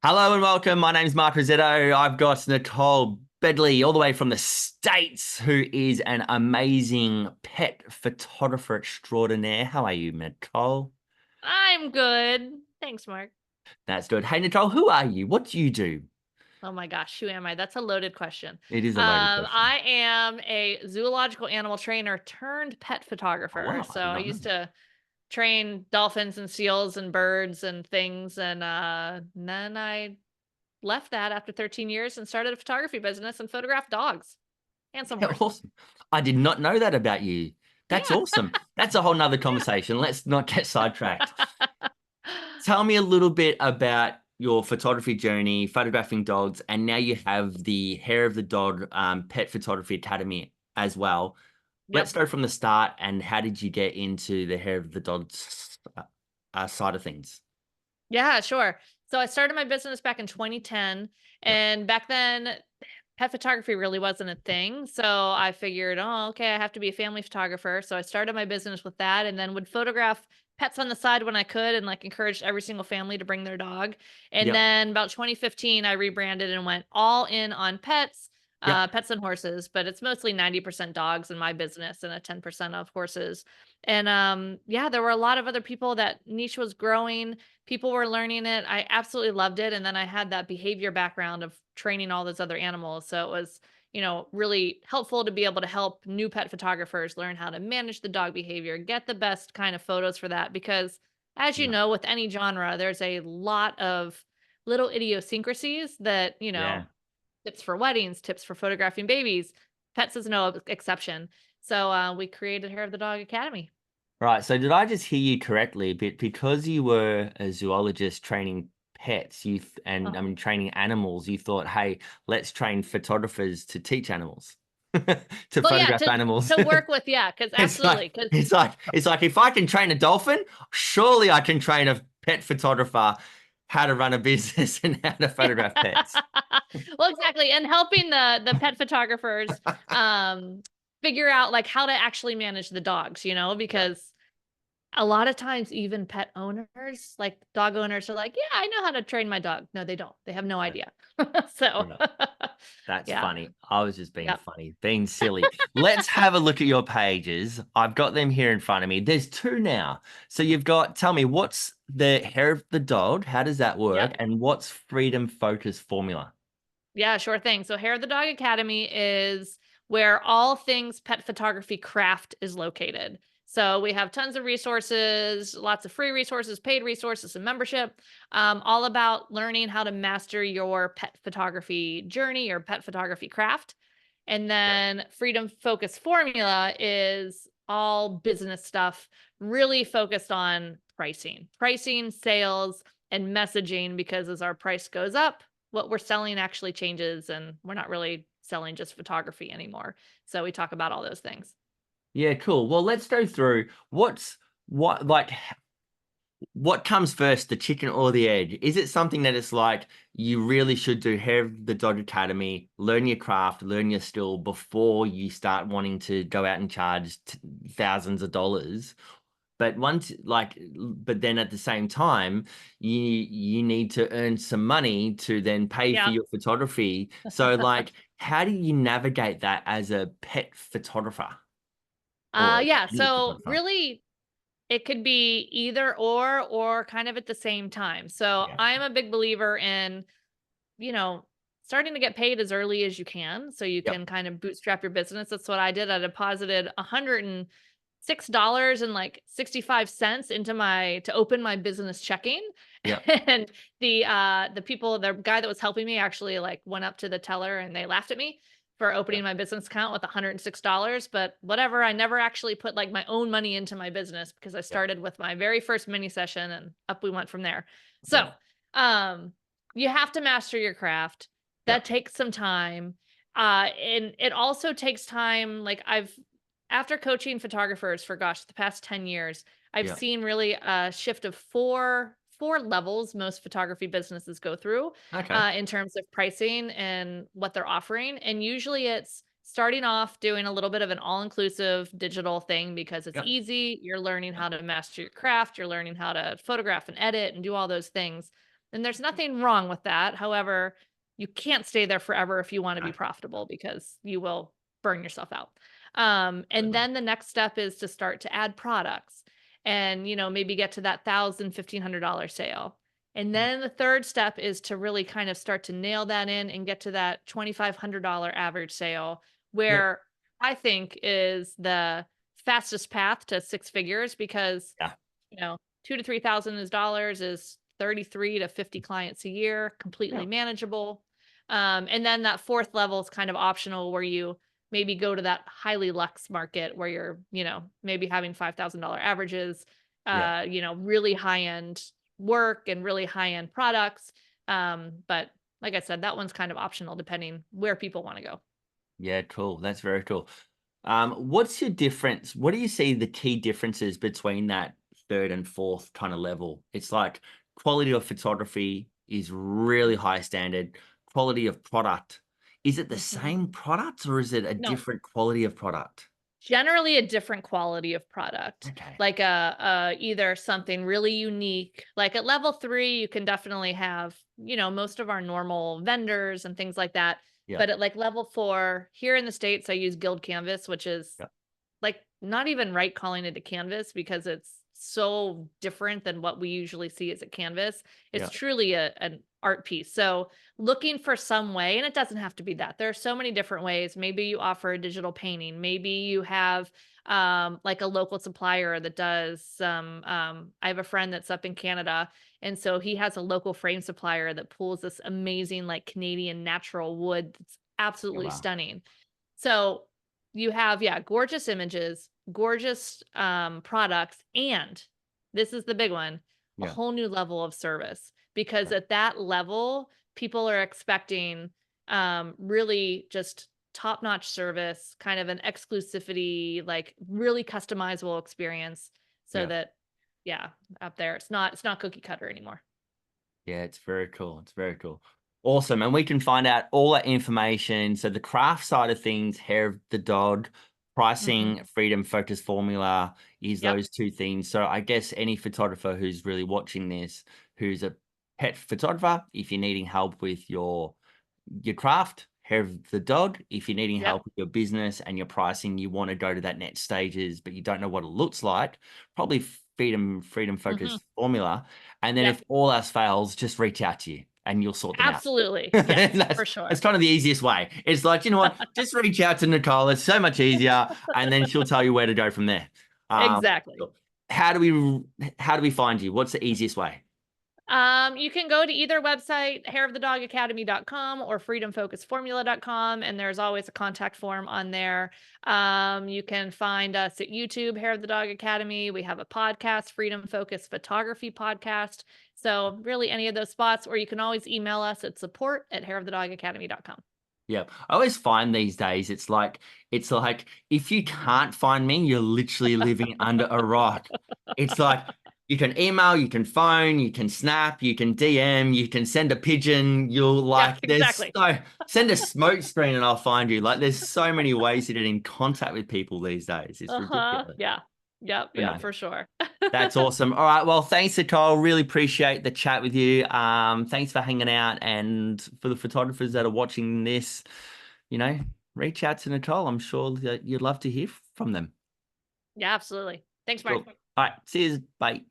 Hello and welcome. My name's Mark Rosetto. I've got Nicole Begley all the way from the States, who is an amazing pet photographer extraordinaire. How are you, Nicole? I'm good. Thanks, Mark. That's good. Hey, Nicole, who are you? What do you do? Oh my gosh, who am I? That's a loaded question. It is a loaded question. I am a zoological animal trainer turned pet Oh, photographer. wow. I So did I not know. used to train dolphins and seals and birds and things. And then I left that after 13 years and started a photography business and photographed dogs and some Yeah, horses. awesome. I did not know that about you. That's Yeah. awesome. That's a whole nother conversation. Let's not get sidetracked. Tell me a little bit about your photography journey, photographing dogs, and now you have the Hair of the Dog Pet Photography Academy as well. Let's Yep. go from the start. And how did you get into the Hair of the Dog side of things? Yeah, sure. So I started my business back in 2010, Yep. and back then pet photography really wasn't a thing. So I figured, oh, okay, I have to be a family photographer. So I started my business with that and then would photograph pets on the side when I could and like encouraged every single family to bring their dog. And Yep. then about 2015, I rebranded and went all in on pets. Yep. Pets and horses, but it's mostly 90% dogs in my business and a 10% of horses. And yeah, there were a lot of other people that niche was growing. People were learning it. I absolutely loved it. And then I had that behavior background of training all those other animals. So it was, really helpful to be able to help new pet photographers learn how to manage the dog behavior, get the best kind of photos for that. Because as you Yep. know, with any genre, there's a lot of little idiosyncrasies that, Yeah. tips for weddings, tips for photographing babies. Pets is no exception. So we created Hair of the Dog Academy. Right. So did I just hear you correctly? But because you were a zoologist training pets, and I mean training animals, you thought, hey, let's train photographers to teach animals, to Well, yeah, photograph to animals. to work with, yeah, because It's like absolutely, because if I can train a dolphin, surely I can train a pet photographer how to run a business and how to photograph pets. well, exactly, and helping the pet photographers, um, figure out, like, how to actually manage the dogs, Yeah, because a lot of times even pet owners, like dog owners are like, "Yeah, I know how to train my dog." No, they don't. They have no yeah, idea. So, yeah. That's yeah, funny. I was just being yep, funny, being silly. Let's have a look at your pages. I've got them here in front of me. There's two now. So you've got, tell me, what's the Hair of the Dog? How does that work? yep. And what's Freedom Focus Formula? Yeah, sure thing. So Hair of the Dog Academy is where all things pet photography craft is located. So we have tons of resources, lots of free resources, paid resources, and membership, all about learning how to master your pet photography journey or pet photography craft. And Great. then Freedom Focus Formula is all business stuff, really focused on pricing, sales, and messaging, because as our price goes up, what we're selling actually changes and we're not really selling just photography anymore. So we talk about all those things. Yeah, cool. Well, let's go through what like what comes first, the chicken or the egg? Is it something that it's like you really should do have the Dog Academy, learn your craft, learn your skill before you start wanting to go out and charge thousands of dollars? But but then at the same time, you need to earn some money to then pay for Yeah. your photography. So like, how do you navigate that as a pet photographer or Yeah. any So photographer? really, it could be either or kind of at the same time. So Yeah. I'm a big believer in, you know, starting to get paid as early as you can so you Yep. can kind of bootstrap your business. That's what I did. I deposited $106 and like 65 cents into my to open my business checking. Yep. And the guy that was helping me actually like went up to the teller and they laughed at me for opening Yep. my business account with $106. But whatever, I never actually put like my own money into my business because I Yep. started with my very first mini session and up we went from there. So Yep. um you have to master your craft. That Yep. takes some time. And it also takes time. Like after coaching photographers for gosh, the past 10 years, I've Yep. seen really a shift of four levels most photography businesses go through Okay. in terms of pricing and what they're offering. And usually it's starting off doing a little bit of an all-inclusive digital thing because it's Yep. easy. You're learning how to master your craft, you're learning how to photograph and edit and do all those things. And there's nothing wrong with that. However, you can't stay there forever if you want to No, be profitable because you will burn yourself out. And absolutely. then the next step is to start to add products and, maybe get to that $1,000, $1,500 sale. And Yeah. then the third step is to really kind of start to nail that in and get to that $2,500 average sale, Yep. where I think is the fastest path to six figures because, Yeah. two to three thousand is dollars is 33 to 50 clients a year, completely Yeah. manageable. And then that fourth level is kind of optional where you maybe go to that highly luxe market where you're, maybe having $5,000 averages, Yeah. really high end work and really high end products. But like I said, that one's kind of optional depending where people want to go. Yeah, cool. That's very cool. What's your difference? What do you see the key differences between that third and fourth kind of level? It's like quality of photography is really high standard, quality of product. Is it the Mhm. same product or is it a No, different quality of product? generally a different quality of product, Okay. like either something really unique. Like at level 3, you can definitely have, most of our normal vendors and things like that. Yeah. But at like level 4, here in the States, I use Guild Canvas, which is Yeah. like, not even right calling it a canvas because it's so different than what we usually see as a canvas. It's Yeah. truly an art piece. So, looking for some way, and it doesn't have to be that. There are so many different ways. Maybe you offer a digital painting. Maybe you have like a local supplier that does some. I have a friend that's up in Canada, and so he has a local frame supplier that pulls this amazing, like Canadian natural wood that's Yeah. absolutely Wow. stunning. So you have, yeah, gorgeous images, gorgeous, products, and this is the big one, a Yeah. whole new level of service. Because Yeah. at that level, people are expecting, really just top-notch service, kind of an exclusivity, like, really customizable experience so Yeah. that yeah, up there, it's not cookie cutter anymore. Yeah, it's very cool. It's very cool. Awesome. And we can find out all that information. So the craft side of things, hair of the dog, Mhm. pricing, freedom, focus formula is Yep. those two things. So I guess any photographer who's really watching this, who's a pet photographer, if you're needing help with your craft, hair of the dog. If you're needing Yep. help with your business and your pricing, you want to go to that next stages, but you don't know what it looks like, probably freedom Mhm. focused formula. And then Yep. if all else fails, just reach out to you and you'll sort them out. Absolutely. Yes, that's for sure. that's kind of the easiest way. It's like, you know what, just reach out to Nicole. It's so much easier, and then she'll tell you where to go from there. Exactly. Cool. How do we find you? What's the easiest way? You can go to either website, hairofthedogacademy.com or freedomfocusformula.com, and there's always a contact form on there. You can find us at YouTube, Hair of the Dog Academy. We have a podcast, Freedom Focus Photography Podcast. So really any of those spots, or you can always email us at support@hairofthedogacademy.com. Yeah. I always find these days it's like if you can't find me, you're literally living under a rock. It's like you can email, you can phone, you can snap, you can DM, you can send a pigeon. You'll Yeah, like there's exactly. so send a smoke screen and I'll find you. Like there's so many ways to get in contact with people these days. It's Uh-huh. ridiculous. Yeah. Yep, But yep, no, for sure. that's awesome. All right. Well, thanks, Nicole. Really appreciate the chat with you. Thanks for hanging out. And for the photographers that are watching this, you know, reach out to Nicole. I'm sure that you'd love to hear from them. Yeah, absolutely. Thanks, Mark. Cool. All right. See you. Bye.